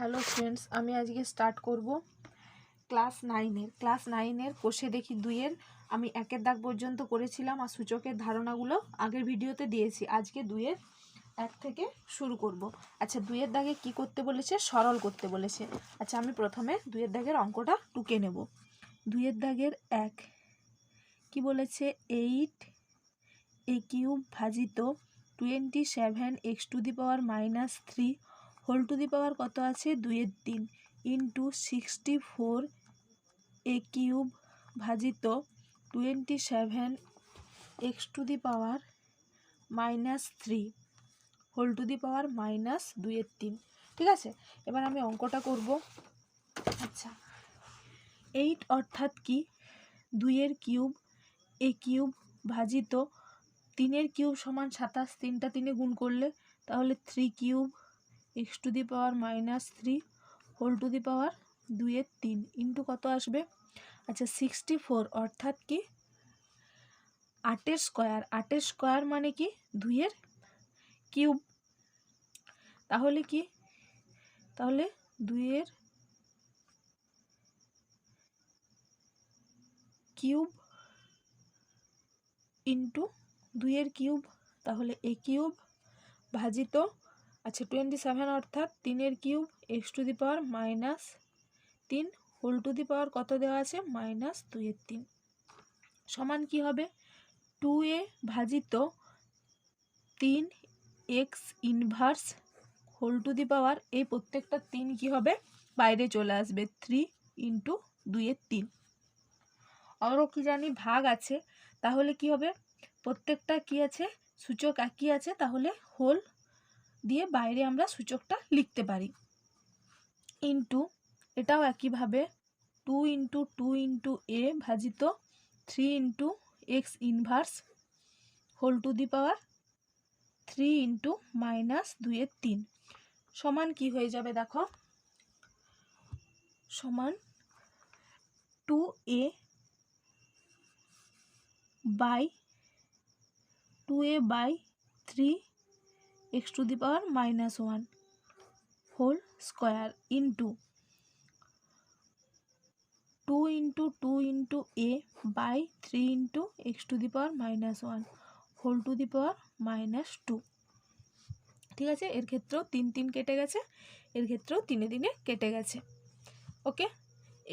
Hello friends, আমি আজকে start করব ক্লাস নাইনের কোষে দেখি দুইয়ের। আমি একের দাগ পর্যন্ত করেছিলাম আর সূচকের ধারণাগুলো আগের ভিডিওতে দিয়েছি। আজকে দুইয়ের এক থেকে শুরু করব। আচ্ছা, দুইয়ের দাগে কি করতে বলেছে? সরল করতে বলেছে। আচ্ছা, আমি প্রথমে দুইয়ের দাগের অঙ্কটা টুকে নেব। দুইয়ের দাগের এক কি বলেছে? 8a³ ভাজিত 27x⁻³ whole to the power কত আছে? 2/3 ইন্টু 64a³ ভাজিত 27x⁻³ whole to the power -2/3। ঠিক আছে, এবার আমি অঙ্কটা করব। আচ্ছা, 8 অর্থাৎ কি? 2 কিউব a³ ভাজিত 3 কিউব সমান 27, 3টা 3 গুণ করলে তাহলে 3³ x⁻³ whole to the power 2/3 into কত আসবে? আচ্ছা, 64 অর্থাৎ কি? 8 স্কোয়ার। 8 স্কোয়ার মানে কি? 2 কিউব। তাহলে কি? তাহলে 2 কিউব ইন্টু 2 কিউব, তাহলে a³ ভাজিত, আচ্ছা 27 অর্থাৎ 3 cube x⁻³ whole to the power কত দেওয়া আছে? -2/3 সমান কি হবে? 2a ভাজিত 3x inverse whole to the power, এই প্রত্যেকটা 3 কি হবে? বাইরে চলে আসবে। 3 ইন্টু 2/3। আরও কি জানি ভাগ আছে, তাহলে কি হবে? প্রত্যেকটা কি আছে? সূচক একই আছে, তাহলে হোল দিয়ে বাইরে আমরা সূচকটা লিখতে পারি। ইন্টু এটাও একইভাবে 2 ইন্টু 2 ইন্টু a ভাজিত 3 into x inverse whole to the power 3 into -2/3 সমান কি হয়ে যাবে? দেখো, সমান 2a by 3 x⁻⁻1 whole square into 2 into 2 into a by 3 into x⁻⁻1 whole to the power -2। ঠিক আছে, এর ক্ষেত্রেও 3 3 কেটে গেছে, এর ক্ষেত্রেও 3 3 কেটে গেছে। ওকে,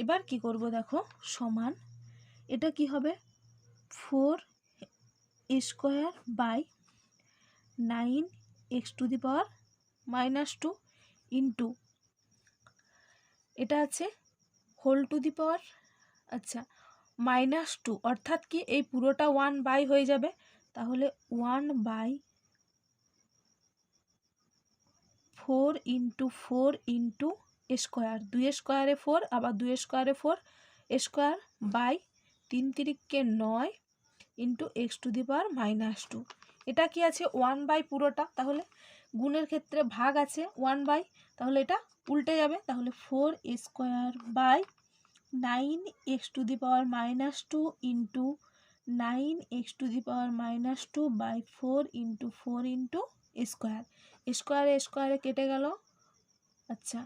এবার কি করব? দেখো, সমান এটা কি হবে? 4 স্কোয়ার বাই 9 x⁻⁻2 ইন্টু এটা আছে হোল টু দি পাওয়ার, আচ্ছা -2 অর্থাৎ কি? এই পুরোটা 1 বাই হয়ে যাবে, তাহলে 1 বাই 4 ইন্টু 4 ইন্টু স্কোয়ার, 2 স্কোয়ারে 4, আবার 2 স্কোয়ারে 4 স্কোয়ার বাই 3 3 9 ইন্টু x⁻⁻2। এটা কি আছে? 1 বাই পুরোটা, তাহলে গুণের ক্ষেত্রে ভাগ আছে 1 বাই, তাহলে এটা উল্টে যাবে, তাহলে 4 square by 9 x⁻⁻2 into 9 x⁻⁻2 by 4 into 4 into square. স্কোয়ারে স্কোয়ারে কেটে গেল, আচ্ছা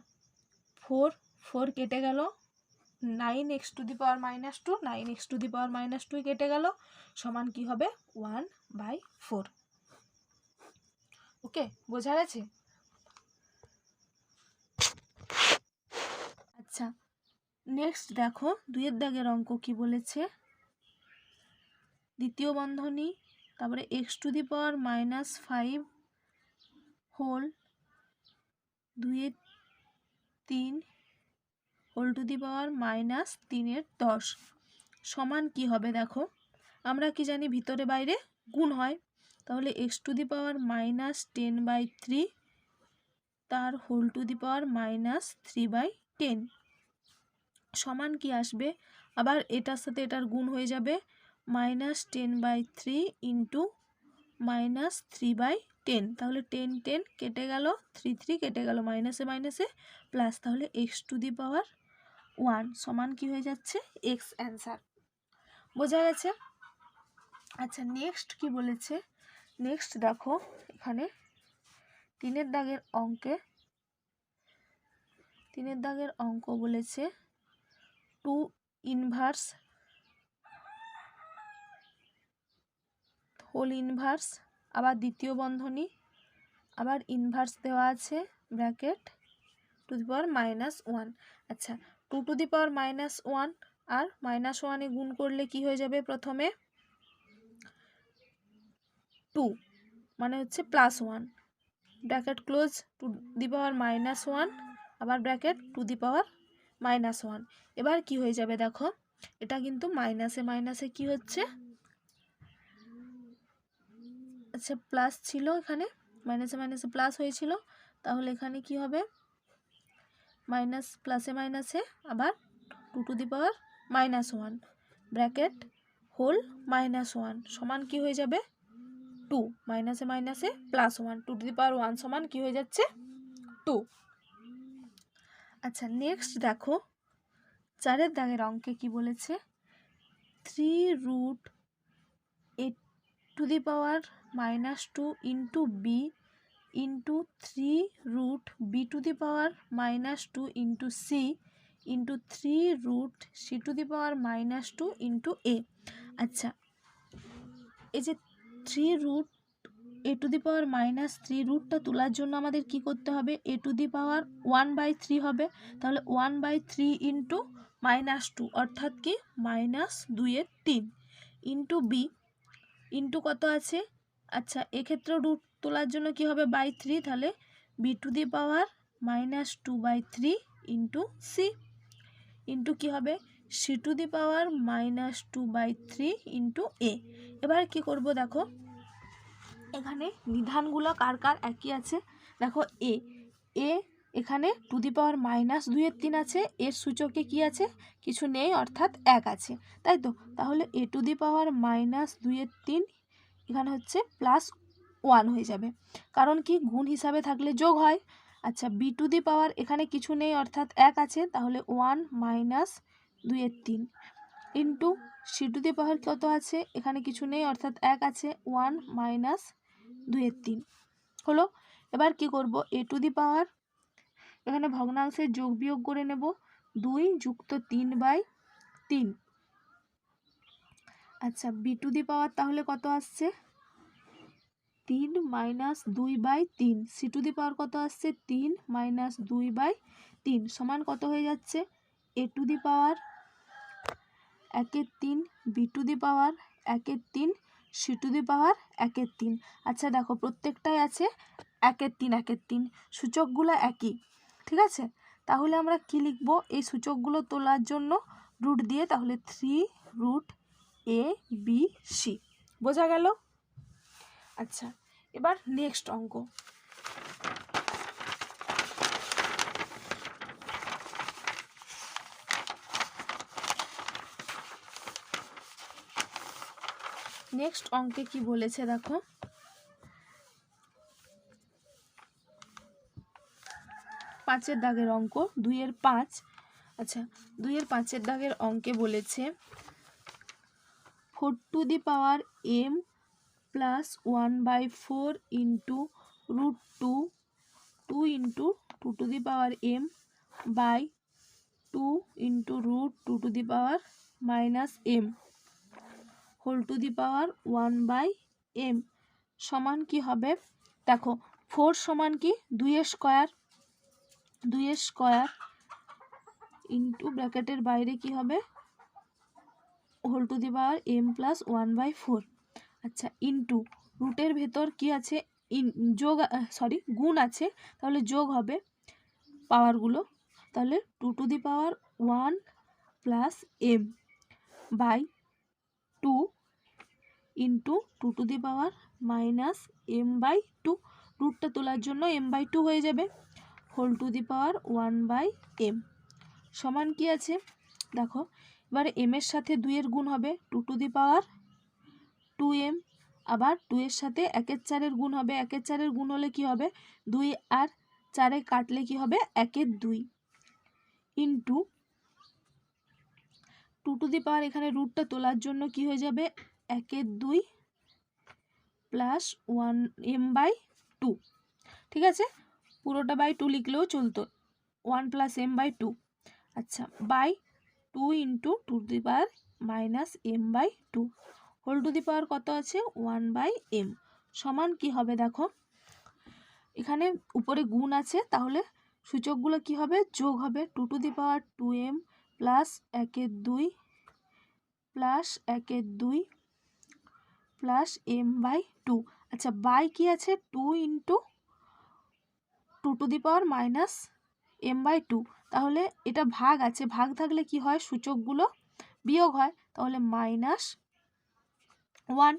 4 4 কেটে গেল, 9 x⁻⁻2 9 x⁻⁻2 কেটে গেল, সমান কি হবে? 1/4। ওকে, বোঝা গেছে? আচ্ছা, নেক্সট দেখো, 2 দাগের অঙ্ক কি বলেছে? দ্বিতীয় বন্ধনী, তারপরে x⁻⁻5 whole 2/3 whole to the power -3/10 সমান কি হবে? দেখো, আমরা কি জানি? ভিতরে বাইরে গুণ হয়, তাহলে x⁻−10/3 তার হোল টু দি পাওয়ার -3/10 সমান কি আসবে? আবার এটার সাথে এটার গুণ হয়ে যাবে, -10/3 ইন্টু -3/10, তাহলে 10 10 কেটে গেল, 3 3 কেটে গেল, মাইনাসে মাইনাসে প্লাস, তাহলে x⁻1 সমান কি হয়ে যাচ্ছে? x answer. বোঝা গেছে? আচ্ছা, নেক্সট কি বলেছে? নেক্সট দেখো, এখানে 3 দাগের অঙ্কে 3 দাগের অঙ্ক বলেছে 2 ইনভার্স হোল ইনভার্স, আবার দ্বিতীয় বন্ধনী, আবার ইনভার্স দেওয়া আছে ব্র্যাকেট টু দি পাওয়ার -1। আচ্ছা, 2 টু দি পাওয়ার -1 আর -1 গুণ করলে কি হয়ে যাবে? প্রথমে 2 মানে হচ্ছে +1, bracket close, two the power -1 আবার ব্র্যাকেট টু দি পাওয়ার -1। এবার কি হয়ে যাবে দেখো, এটা কিন্তু মাইনাসে মাইনাসে কি হচ্ছে, আচ্ছা প্লাস ছিল, এখানে মাইনাসে মাইনাসে প্লাস হয়েছিল, তাহলে এখানে কি হবে? মাইনাস প্লাসে মাইনাসে আবার 2 to the power -1 bracket whole -1 সমান কি হয়ে যাবে? 2, মাইনাসে মাইনাসে +1, 2 টু দি পাওয়ার 1 সমান কি হয়ে যাচ্ছে? 2। আচ্ছা, নেক্সট দেখো 4 দাগের অঙ্কে কি বলেছে? 3√a to the power -2 into B into 3√b to the power -2 into C into 3√c to the power -2 into A. আচ্ছা, এই যে 3√a টু দি পাওয়ার -3 রুটটা তোলার জন্য আমাদের কি করতে হবে? a টু দি পাওয়ার 1/3 হবে, তাহলে 1/3 ইন্টু -2 অর্থাৎ কি -2/3 ইন্টু বি ইন্টু কত আছে? আচ্ছা, এক্ষেত্রে রুট তোলার জন্য কি হবে? /3, তাহলে B to the power -2/3 into C into কী হবে? C to the power -2/3 into A. এবার কি করব দেখো, এখানে নিধানগুলো কার কার একই আছে। দেখো এ এখানে টু দি পাওয়ার -2/3 আছে, এর সূচকে কি আছে? কিছু নেই, অর্থাৎ 1 আছে, তাই তো? তাহলে এ টু দি পাওয়ার -2/3 এখানে হচ্ছে +1 হয়ে যাবে, কারণ কি গুণ হিসাবে থাকলে যোগ হয়। আচ্ছা, বি টু দি পাওয়ার এখানে কিছু নেই, অর্থাৎ 1 আছে, তাহলে 1 - 2/3 into C to the power কত আছে? এখানে কিছু নেই, অর্থাৎ 1 আছে, 1 - 2/3 হলো। এবার কি করব? এ টু দি পাওয়ার এখানে ভগ্নাংশের যোগ বিয়োগ করে নেব, 2 যুক্ত 3/3। আচ্ছা, বি টু দি পাওয়ার তাহলে কত আসছে? 3 - 2/3। সি টু দি পাওয়ার কত আসছে? 3 - 2/3 সমান কত হয়ে যাচ্ছে? A to the power 1/3, B to the power 1/3, C to the power 1/3। আচ্ছা দেখো, প্রত্যেকটাই আছে 1/3 1/3, সূচকগুলো একই, ঠিক আছে? তাহলে আমরা কি লিখব এই সূচকগুলো তোলার জন্য? রুট দিয়ে, তাহলে 3√a,b,c। বোঝা গেল? আচ্ছা, এবার নেক্সট অঙ্ক। নেক্সট অঙ্কে কি বলেছে দেখো, 5 দাগের অঙ্ক, 2-5। আচ্ছা, 2-5 দাগের অঙ্কে বলেছে 4 to the power m plus 1/4 into √2 2 into 2 to the power m by 2 into √2 to the power -m whole to the power 1/m সমান কি হবে? দেখো, 4 সমান কি 2 স্কয়ার ইন্টু ব্র্যাকেটের বাইরে কি হবে? Whole to the power m plus 1/4। আচ্ছা, ইন্টু রুটের ভেতর কি আছে? গুণ আছে, তাহলে যোগ হবে পাওয়ারগুলো, তাহলে 2 to the power 1 plus m by 2 into 2 to the power -m/2, রুটটা তোলার জন্য m/2 হয়ে যাবে, whole to the power 1/m সমান কি আছে? দেখো, এবারে m এর সাথে 2 এর গুণ হবে, 2 টু দি পাওয়ার 2m, আবার 2 এর সাথে 1/4 গুণ হবে, 1/4 গুণ হলে কি হবে? 2 আর 4 কাটলে কি হবে? 1/2 ইন্টু 2 টু দি পাওয়ার এখানে রুটটা তোলার জন্য কি হয়ে যাবে? 1/2 প্লাস 1m/2, ঠিক আছে? পুরোটা বাই 2 লিখলেও চলতো, 1 প্লাস এম বাই টু, আচ্ছা by 2 into two to the power minus M by two whole to the power কত আছে 1 বাই এম সমান কি হবে দেখো, এখানে উপরে গুণ আছে তাহলে সূচকগুলো কি হবে যোগ হবে, 2 to the power 2m plus 1/2 plus 1/2 plus M by two, আচ্ছা বাই কি আছে 2 into 2 to the power minus M by two, তাহলে এটা ভাগ আছে, ভাগ থাকলে কি হয় সূচকগুলো বিয়োগ হয়, তাহলে মাইনাস 1,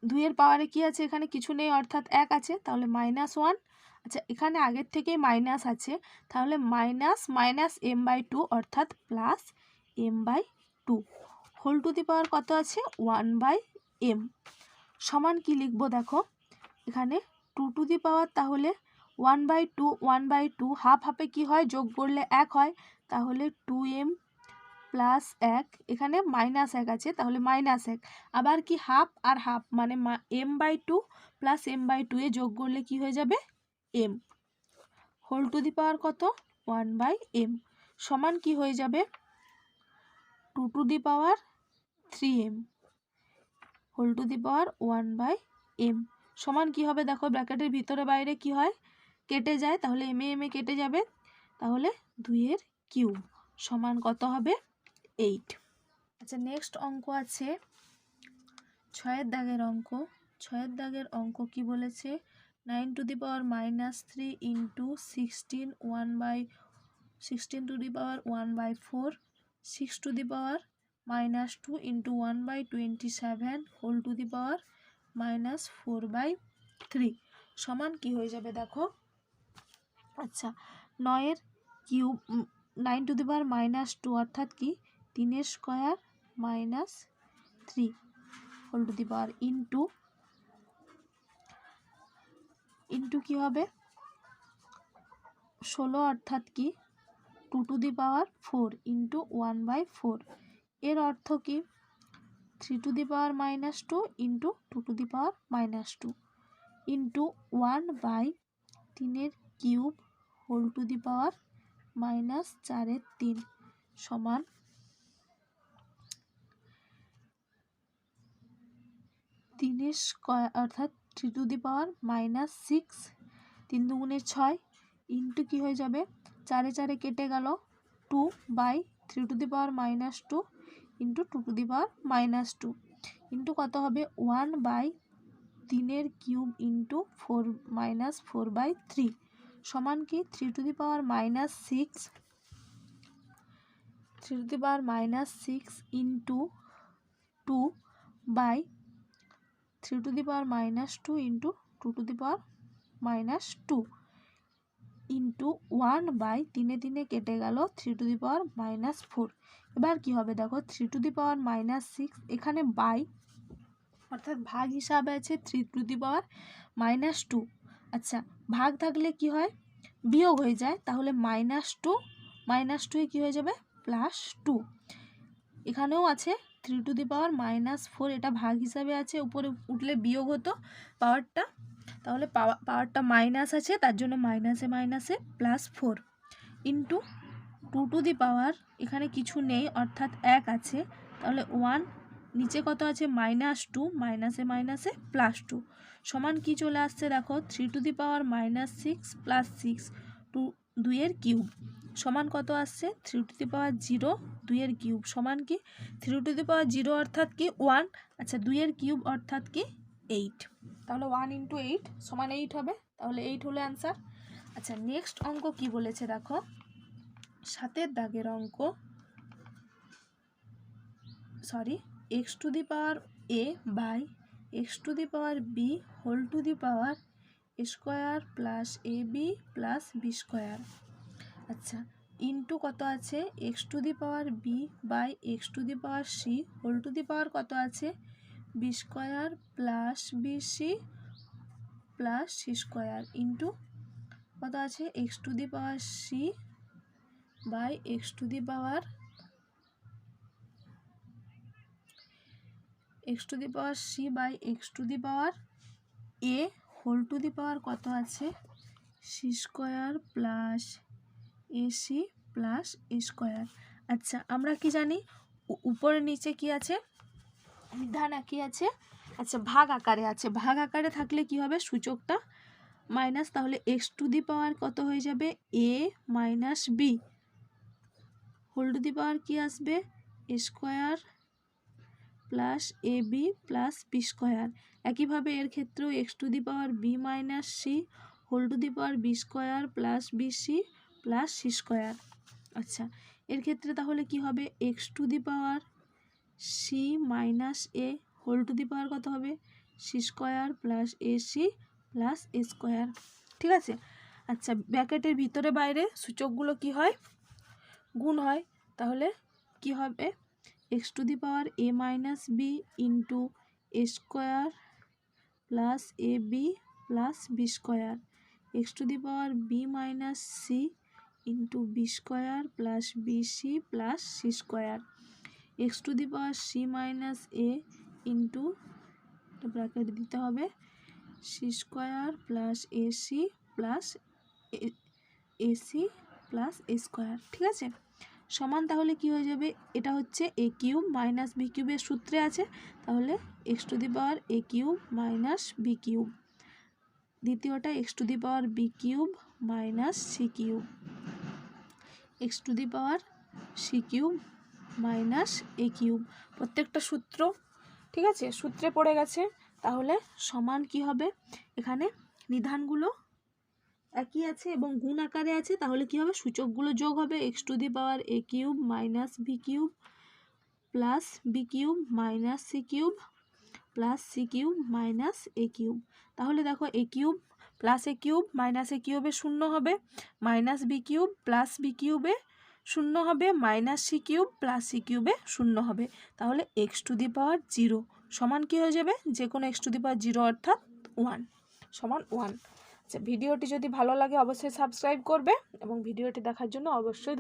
2 এর পাওয়ারে কি আছে এখানে কিছু নেই অর্থাৎ 1 আছে, তাহলে মাইনাস 1, আচ্ছা এখানে আগের থেকেই মাইনাস আছে তাহলে minus minus M by two অর্থাৎ plus M by two whole to the power কত আছে 1 বাই এম সমান কি লিখবো দেখো, এখানে 2 টু দি পাওয়ার তাহলে 1/2 হাফ হাফে কি হয় যোগ করলে 1 হয়, তাহলে 2m প্লাস 1, এখানে মাইনাস 1 আছে তাহলে মাইনাস 1, আবার কি হাফ আর হাফ মানে m by two plus m by two এ যোগ করলে কি হয়ে যাবে m whole to the power কত 1 বাই m সমান কি হয়ে যাবে 2 to the power 3m whole to the power 1 by m সমান কি হবে দেখো, ব্র্যাকেটের ভিতরে বাইরে কি হয় কেটে যায়, তাহলে এম এ কেটে যাবে, তাহলে 2 এর কিউব সমান কত হবে 8। আচ্ছা নেক্সট অঙ্ক আছে 6 দাগের অঙ্ক, 6 দাগের অঙ্ক কি বলেছে 9 to the power minus 3 into 16 to the power 1/4 6 to the power minus 2 into 1/27 whole to the power minus 4/3 সমান কি হয়ে যাবে দেখো, আচ্ছা 9 cube 9 to the power minus 2 অর্থাৎ কি 3 square minus 3 whole to the power into কি হবে 16 অর্থাৎ কি 2 টু দি পাওয়ার 4 ইন্টু 1/4 এর অর্থ কি 3 to the power minus 2 into 2 to the power minus 2 into 1/3 cube whole to the power minus 4/3 সমান 3 স্কোয়ার অর্থাৎ 3 টু দি পাওয়ার মাইনাস 6 3 দুগুণে 6 ইন্টু কি হয়ে যাবে 4 4 কেটে গেল 2/3 two the power minus 2 into 2 to the power minus 2 into কত হবে 1/3 কিউব ইন্টু 4 মাইনাস 4/3 সমান কি 3 to the power minus 6 3 to the power minus 6 into 2/3 two the power minus 2 into 2 to the power minus 2 into 1/3 কেটে গেল 3 to the power minus 4, এবার কি হবে দেখো 3 টু দি পাওয়ার মাইনাস 6 এখানে বাই অর্থাৎ ভাগ হিসাবে আছে 3 টু দি পাওয়ার মাইনাস 2, আচ্ছা ভাগ থাকলে কি হয় বিয়োগ হয়ে যায়, তাহলে মাইনাস 2 এ কী হয়ে যাবে প্লাস 2, এখানেও আছে 3 টু দি পাওয়ার মাইনাস 4 এটা ভাগ হিসাবে আছে, উপরে উঠলে বিয়োগ হতো পাওয়ারটা, তাহলে পাওয়ারটা মাইনাস আছে তার জন্য মাইনাসে প্লাস 4 ইন্টু 2 টু দি পাওয়ার এখানে কিছু নেই অর্থাৎ 1 আছে, তাহলে 1 নিচে কত আছে -2 মাইনাসে প্লাস 2 সমান কি চলে আসছে দেখো 3 টু দি পাওয়ার -6 প্লাস 6 2 এর কিউব সমান কত আসছে 3 টু দি পাওয়ার 0 2 এর কিউব সমান কি 3 টু দি পাওয়ার 0 অর্থাৎ কি 1, আচ্ছা 2 এর কিউব অর্থাৎ কি 8, তাহলে 1 ইন্টু 8 সমান 8 হবে, তাহলে 8 হলো অ্যান্সার। আচ্ছা নেক্সট অঙ্ক কি বলেছে দেখো 7 দাগের অঙ্ক, x to the power a by x to the power b whole to the power square plus ab plus B square, আচ্ছা ইন্টু কত আছে x to the power b by x to the power c whole to the power কত আছে B square plus bc plus c square into কত আছে x to the power c by x to the power x to the power c by x to the power a whole to the power কত আছে c square plus AC plus A square. আচ্ছা আমরা কি জানি উপরে নিচে কি আছে, বিধান একই আছে। আচ্ছা ভাগ আকারে আছে, ভাগ আকারে থাকলে কি হবে সূচকটা মাইনাস, তাহলে এক্স টু দি পাওয়ার কত হয়ে যাবে A minus B whole to the power কি আসবে A square plus A B plus B square. একইভাবে এর ক্ষেত্রেও x to the power B minus C whole to the power B square plus B C plus C square. আচ্ছা এর ক্ষেত্রে তাহলে কি হবে x to the power C minus A whole to the power কত হবে C square plus A C plus A square. ঠিক আছে। আচ্ছা ব্র্যাকেটের ভিতরে বাইরে সূচকগুলো কি হয় গুণ হয়, তাহলে কি হবে x to the power A minus B into A square plus A B plus B square, X to the power B minus C into B square plus B C plus C square, X to the power C minus A into bracket দিতে হবে C square plus A C plus AC plus A square. ঠিক আছে সমান, তাহলে কি হয়ে যাবে এটা হচ্ছে এ কিউব মাইনাস বি কিউবের সূত্রে আছে, তাহলে x to the power A cube minus B cube, দ্বিতীয়টা x to the power B cube minus C cube, x to the power C cube minus A cube, প্রত্যেকটা সূত্র ঠিক আছে সূত্রে পড়ে গেছে। তাহলে সমান কি হবে এখানে নিধানগুলো একই আছে এবং গুণ আকারে আছে, তাহলে কি হবে সূচকগুলো যোগ হবে x to the power A cube minus B cube plus B cube minus C cube plus C cube minus A cube. তাহলে দেখো A cube plus A cube minus A কিউবে শূন্য হবে, minus B cube plus B কিউবে শূন্য হবে, minus C cube plus C কিউবে শূন্য হবে, তাহলে এক্স টু দি পাওয়ার 0 সমান কি হয়ে যাবে যে কোনো এক্স টু দি পাওয়ার 0 অর্থাৎ 1 সমান 1। আচ্ছা ভিডিওটি যদি ভালো লাগে অবশ্যই সাবস্ক্রাইব করবে এবং ভিডিওটি দেখার জন্য অবশ্যই